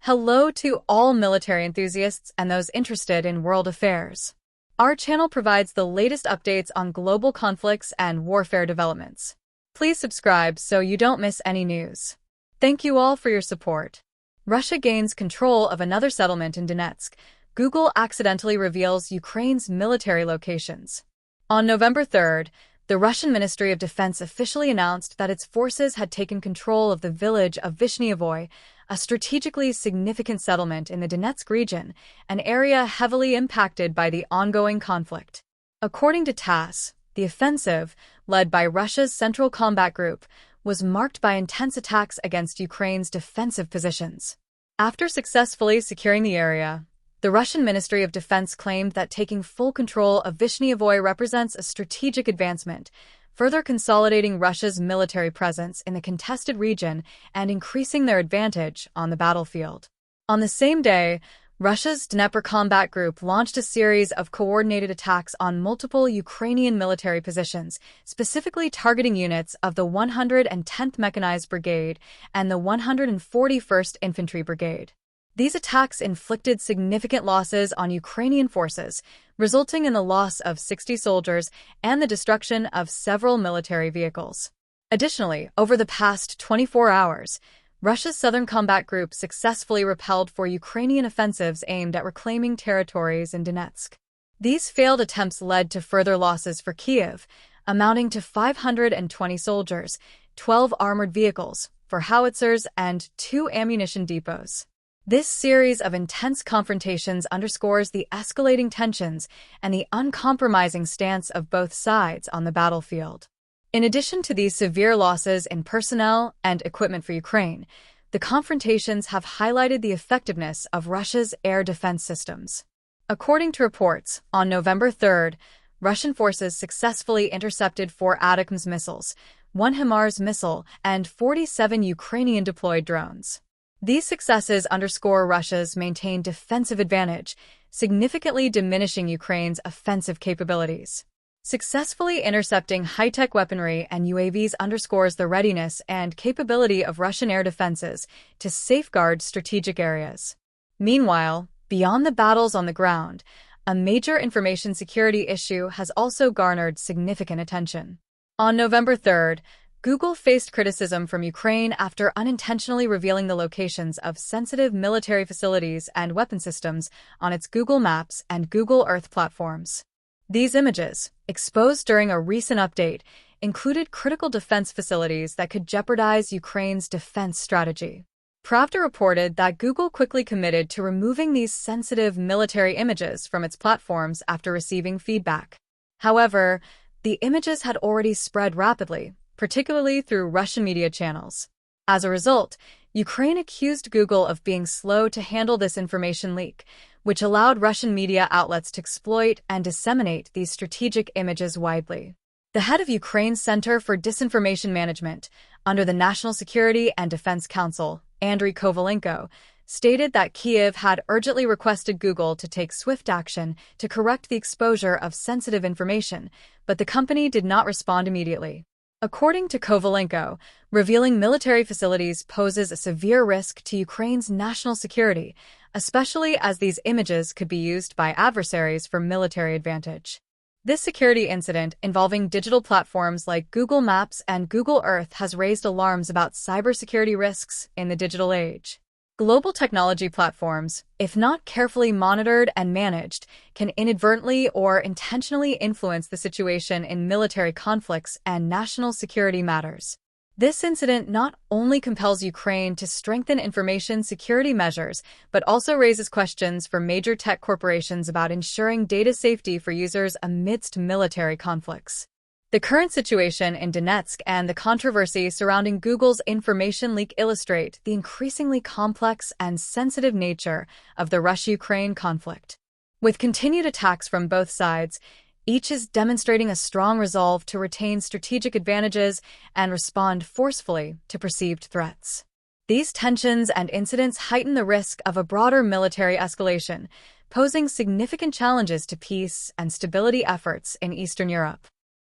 Hello to all military enthusiasts and those interested in world affairs. Our channel provides the latest updates on global conflicts and warfare developments. Please subscribe so you don't miss any news. Thank you all for your support. Russia gains control of another settlement in Donetsk. Google accidentally reveals Ukraine's military locations. On November 3rd, the Russian Ministry of Defense officially announced that its forces had taken control of the village of Vyshnevoye, a strategically significant settlement in the Donetsk region, an area heavily impacted by the ongoing conflict. According to TASS, the offensive, led by Russia's Central Combat Group, was marked by intense attacks against Ukraine's defensive positions. After successfully securing the area, the Russian Ministry of Defense claimed that taking full control of Vyshnevoye represents a strategic advancement, further consolidating Russia's military presence in the contested region and increasing their advantage on the battlefield. On the same day, Russia's Donetsk Combat Group launched a series of coordinated attacks on multiple Ukrainian military positions, specifically targeting units of the 110th Mechanized Brigade and the 141st Infantry Brigade. These attacks inflicted significant losses on Ukrainian forces, resulting in the loss of 60 soldiers and the destruction of several military vehicles. Additionally, over the past 24 hours, Russia's Southern Combat Group successfully repelled 4 Ukrainian offensives aimed at reclaiming territories in Donetsk. These failed attempts led to further losses for Kyiv, amounting to 520 soldiers, 12 armored vehicles, 4 howitzers, and 2 ammunition depots. This series of intense confrontations underscores the escalating tensions and the uncompromising stance of both sides on the battlefield. In addition to these severe losses in personnel and equipment for Ukraine, the confrontations have highlighted the effectiveness of Russia's air defense systems. According to reports, on November 3rd, Russian forces successfully intercepted 4 ATACMS missiles, 1 HIMARS missile, and 47 Ukrainian deployed drones. These successes underscore Russia's maintained defensive advantage, significantly diminishing Ukraine's offensive capabilities. Successfully intercepting high-tech weaponry and UAVs underscores the readiness and capability of Russian air defenses to safeguard strategic areas. Meanwhile, beyond the battles on the ground, a major information security issue has also garnered significant attention. On November 3rd, Google faced criticism from Ukraine after unintentionally revealing the locations of sensitive military facilities and weapon systems on its Google Maps and Google Earth platforms. These images, exposed during a recent update, included critical defense facilities that could jeopardize Ukraine's defense strategy. Pravda reported that Google quickly committed to removing these sensitive military images from its platforms after receiving feedback. However, the images had already spread rapidly, particularly through Russian media channels. As a result, Ukraine accused Google of being slow to handle this information leak, which allowed Russian media outlets to exploit and disseminate these strategic images widely. The head of Ukraine's Center for Disinformation Management, under the National Security and Defense Council, Andriy Kovalenko, stated that Kyiv had urgently requested Google to take swift action to correct the exposure of sensitive information, but the company did not respond immediately. According to Kovalenko, revealing military facilities poses a severe risk to Ukraine's national security, especially as these images could be used by adversaries for military advantage. This security incident involving digital platforms like Google Maps and Google Earth has raised alarms about cybersecurity risks in the digital age. Global technology platforms, if not carefully monitored and managed, can inadvertently or intentionally influence the situation in military conflicts and national security matters. This incident not only compels Ukraine to strengthen information security measures, but also raises questions for major tech corporations about ensuring data safety for users amidst military conflicts. The current situation in Donetsk and the controversy surrounding Google's information leak illustrate the increasingly complex and sensitive nature of the Russia-Ukraine conflict. With continued attacks from both sides, each is demonstrating a strong resolve to retain strategic advantages and respond forcefully to perceived threats. These tensions and incidents heighten the risk of a broader military escalation, posing significant challenges to peace and stability efforts in Eastern Europe.